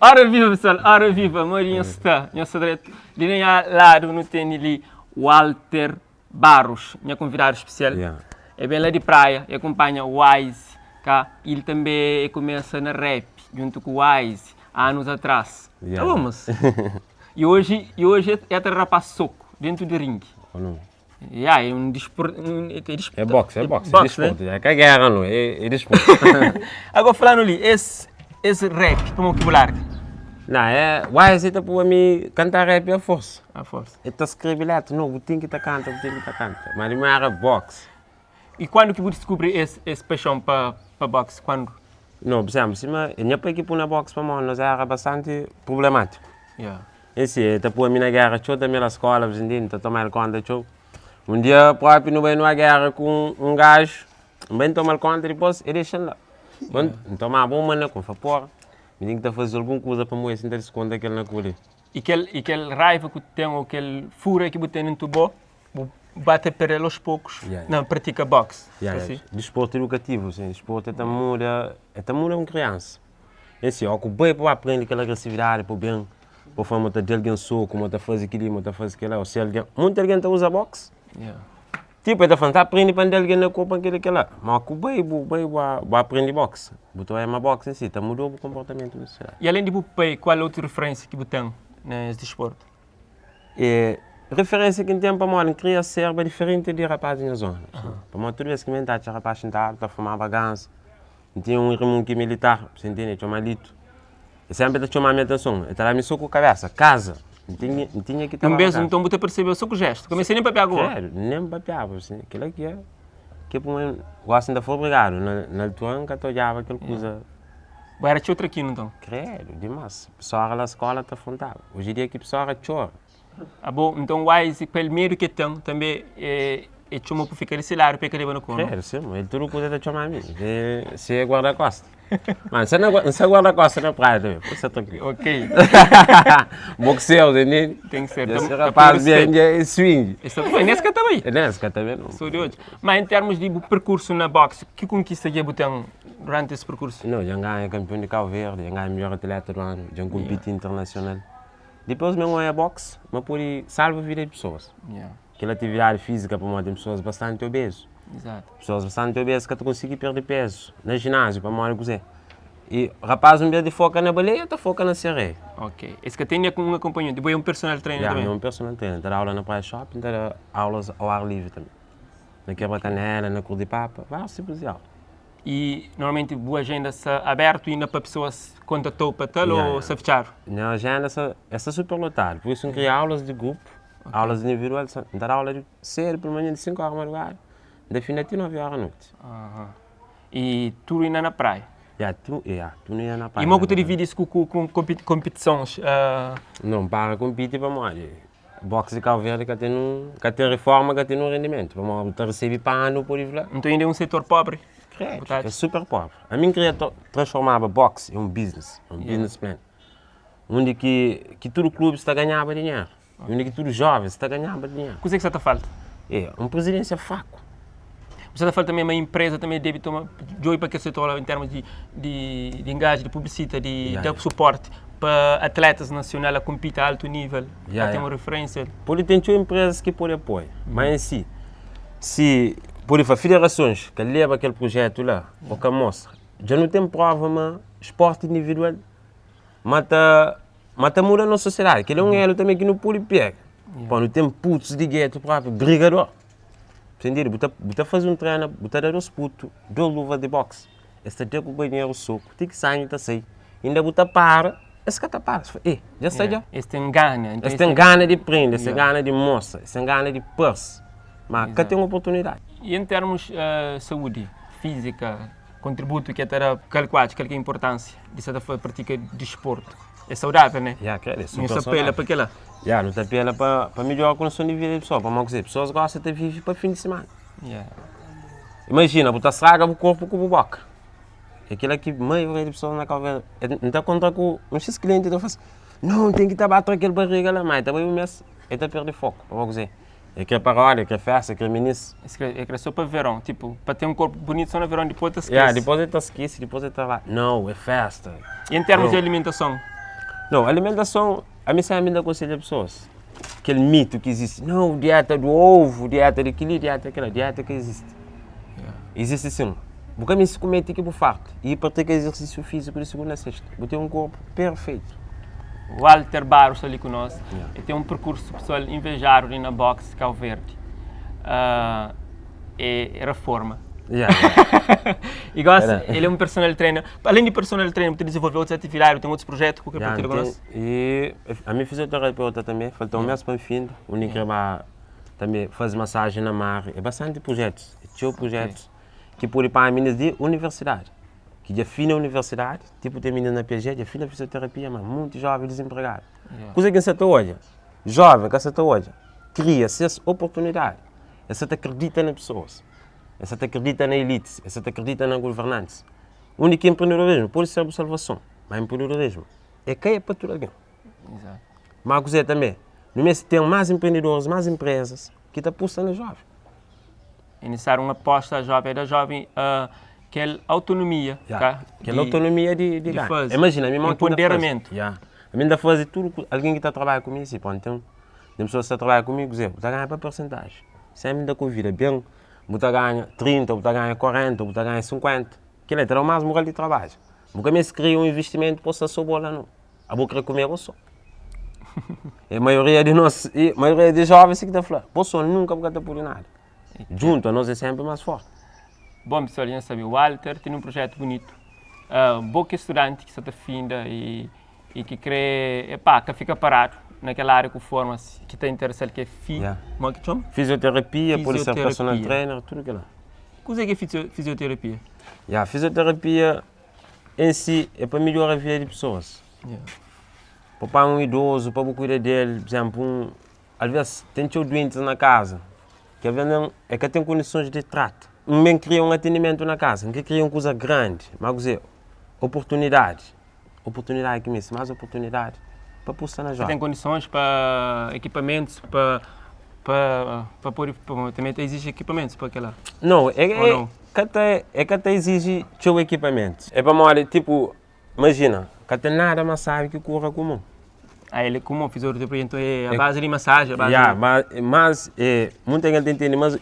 Ora viva, pessoal, ora viva, Marinho está, minha direito, de minha lado, não tem ali Walter Barros, minha convidado especial. É bem lá de praia, e acompanha o Wise, cá. Ele também começa na rap, junto com o Wise, há anos atrás. Vamos. E hoje é atrapar soco, dentro do ringue. É um desporto. É boxe, boxe, desporto. É que é guerra, não é desporto. Agora falando ali, esse rap, como que larga? Não, Wise está para mim cantar rap é a força. A força. Ele está escrevendo, não, o tem que tá canta, mas não era boxe. E quando que você descobre esse paixão para boxe? Quando? Não, por exemplo, a minha equipe na boxe para nós era bastante problemático. Esse está para mim na guerra, eu também na escola, os indígeos, está tomando conta, eu. Um dia próprio não veio numa guerra com um gajo, bem tomar conta depois ele deixa lá. Quando tomar bomba na com vapor, me tem que fazer alguma coisa para moer, sem ter se conta que ele não colhe. E aquele raiva que tem, ou aquele fura que você tem no tubo, bate para ele aos poucos, não pratica boxe. Desporto educativo, sim. Desporto é uma criança. Esse ó, o bem para aprender aquela agressividade, para bem, para forma de alguém soco, como está fazer aquilo, está fazer aquilo, se alguém, muita gente usa boxe. Tipo, ele está aprendendo para alguém na corpo aquilo lá, mas o bem vai aprender boxe. Então é uma boxe em si, está mudou o comportamento do ser. E além de bem, qual é outra referência que você tem nesse desporto? Referência que tem para mim, cria serba diferente de rapaz na zona. Para mim, toda vez que me dá, rapaz sentado, está fumando bagança. Tinha um irmão que militar, você entende? Tinha um malito. E sempre chamava a minha atenção. Eu estava me soco a cabeça, casa. Não tinha que estar. Mesmo, então você percebeu só com o gesto. Comecei nem para pegar agora. Claro, nem para pegar, assim. Aquilo aqui é. Que por mim, gosto ainda foi obrigado. Na altura, nunca olhava aquela coisa. Era outra aqui, então? Credo, demais. O pessoal na escola está afrontado. Hoje em dia, que o pessoal chora. Bom, então, o Wise, pelo medo que tem, também é chama para ficar esse lado, para que ele não come. Claro, sim, ele tudo coisa de chamar a mim. Se é guarda-costa. Mas se é guarda-costa na praia também, pode ser tranquilo. Ok. Boxeo, entende? Tem que ser. Esse rapaz é swing. É nesse que também. É nesse que também não. Sou de hoje. Mas em termos de percurso na boxe, que conquista que você tem durante esse percurso? Não, já ganhei campeão de Cabo Verde, já ganhei melhor atleta do ano, já competi internacional. Depois mesmo é boxe, mas por salva a vida de pessoas. Aquela atividade física para uma tem pessoas bastante obesas. Exato. Pessoas bastante obesas que conseguem perder peso na ginásio para uma coisa. E o rapaz, em vez de focar na baleia, está foca na sereia. Ok. Esse que tem um acompanhante, depois é um personal trainer também? É um personal trainer. Dá aula na praia shopping, dá aulas ao ar livre também. Na quebra-canela, na cor de papa, vários tipos de aula. E normalmente boa agenda está aberta ainda para pessoas contatar para tal ou se fechar? Na agenda é super lotado, por isso não cria aulas de grupo, aulas individuais, dá aula de cedo, pelo menos de 5 horas de madrugada, de fim de 9 horas à noite. E tudo ainda na praia? Tudo ainda na praia. E como você divide isso com competições? Não, para competir para nós. Boxe de Cabo Verde que tem reforma, que tem um rendimento. Vamos receber pano por aí. Então ainda é um setor pobre? É super pobre. A mim queria transformar o boxe em um business plan. Onde que todo clube está ganhando dinheiro. Onde que todo jovem está ganhando dinheiro. O que é que você está falta? Uma presidência fraco. Você está falando também uma empresa também deve tomar de olho para que setor em termos de engajamento, de publicidade, de suporte para atletas nacionais a competir a alto nível. Tem uma referência. Pode ter empresas que podem apoiar, mas em si, se por exemplo, federações que levam aquele projeto lá, ou que mostra, já não tem prova, mas esporte individual mata muda na sociedade. Que é um elo também que não pode pegar. Quando tem putos de gueto próprio, brigador. Entendido? Você faz um treino, você dá 2 putos, 2 luvas de boxe. Este tem com o banheiro soco, tem que sair, está sair. Ainda você para, esse que está para. Já sai já. Este tem gana. Este tem gana de prender, este tem gana de mostra, este tem gana de purse. Mas cá tem uma oportunidade. E em termos de saúde física, contributo que terá qualquer importância de certa forma prática de desporto? É saudável, né? Não se apela para aquela? Não se apela para melhorar a condição de vida da pessoa. Para dizer, pessoas gostam de viver para fim de semana. Imagina, você estraga o corpo com o boca. Aquilo que a maioria das pessoas na cabeça. Então, contra com um X cliente, eu faço, não, tem que estar batendo aquele barriga lá, mas também o mês, ele está perdendo foco. Para dizer, É que é paródia, é que é festa, é que é ministro. É que é só para verão, tipo, para ter um corpo bonito só no verão, depois te esquece. Yeah, depois ele esquece, depois ele está lá. Não, é festa. E em termos Não. de alimentação? Não, alimentação, a mim sempre aconselho as pessoas. Aquele mito que existe. Não, dieta do ovo, dieta daquilo, dieta daquela, dieta que existe. Existe sim. Porque a mim se comer tem que ir farto. E para ter exercício físico de segunda a sexta. Vou ter um corpo perfeito. O Walter Barros está ali conosco. Ele tem um percurso pessoal invejável ali na boxe Cabo Verde. É reforma. E gosta, ele é um personal trainer. Além de personal trainer, ele desenvolveu outras atividades, tem outros projetos que eu quero partilhar conosco. E a minha fisioterapeuta também, faltou um mês para o fim. O único também faz massagem na mar. É bastante projetos. Tinha projetos que por ir para a meninas de universidade. Que já fim na universidade, tipo tem menina na PG, já fim na fisioterapia, mas muito jovem desempregado. Coisa que você está hoje, jovem que você está hoje, cria-se essa oportunidade. Você acredita nas pessoas. Você acredita na elite. Você acredita na governança. O único empreendedorismo pode ser a salvação. Mas empreendedorismo é que é para tudo alguém. Exato. Mas você também, no mês tem mais empreendedores, mais empresas que estão apostando na jovem. Iniciar uma aposta jovem da jovem, aquela autonomia. Aquela autonomia de fazer. Imagina, a minha mãe empoderamento. A mim dá fazer tudo, alguém que está trabalhando comigo, então, tem pessoas que estão trabalhando comigo, está ganhando para porcentagem. Sempre da convida, bem, você ganha 30, você ganha 40, você ganha 50. Aquilo é o mais moral de trabalho. Porque mesmo se cria um investimento, possa só bola não. A boca comer ou só. E a maioria de nós, a maioria de jovens que está falando, posso nunca porque está por nada. Junto a nós é sempre mais forte. Bom, pessoal, já sabem, o Walter tem um projeto bonito. Boa estudante que está finda e que crê, que fica parado naquela área que forma-se, que está interessado, que é fisioterapia, pode ser personal trainer, tudo aquilo. O que é fisioterapia? A fisioterapia em si é para melhorar a vida de pessoas. Para um idoso, para cuidar dele, por exemplo, às vezes tem doentes na casa, que é que tem condições de trato. Também cria um atendimento na casa, que cria uma coisa grande, mas dizer, oportunidade que me mais oportunidade para postar na jovem. Tem condições para equipamentos, para pôr, também exige equipamentos para aquela? Não, que até exige seu equipamento. É para morrer, tipo, imagina, que até nada mais sabe que cura comum. Ele como fisioterapia, então é a base de massagem, mas muita gente entende, mas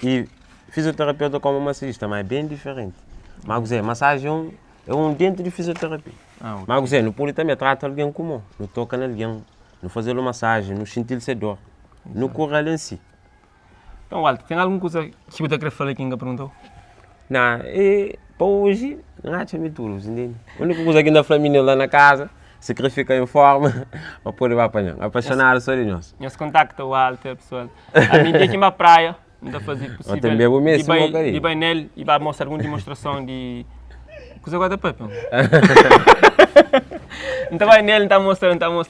fisioterapeuta como massagista, mas é bem diferente. Mas massagem é um dentro de fisioterapia. Mas não pode também tratar alguém comum, não toca em alguém, não fazer uma massagem, não sentir-se dor, não cura ele em si. Então, Walter, tem alguma coisa que você quer falar que ainda perguntou? Não, para hoje, não há de tudo, entende? A única coisa que ainda família lá na casa, sacrifica em forma para poder apanhar. Apaixonar só de nós. Nós contacta o Walter, pessoal. A mim tem aqui uma praia, não dá fazer possível. Também vou mesmo e vai nele e vai mostrar alguma demonstração de coisa agora para então vai nele, está mostrando algumas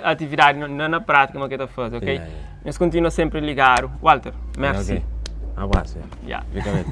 atividades na prática que está fazendo, ok? Nós continuamos sempre ligados. Walter, merci. Um abraço. Yeah.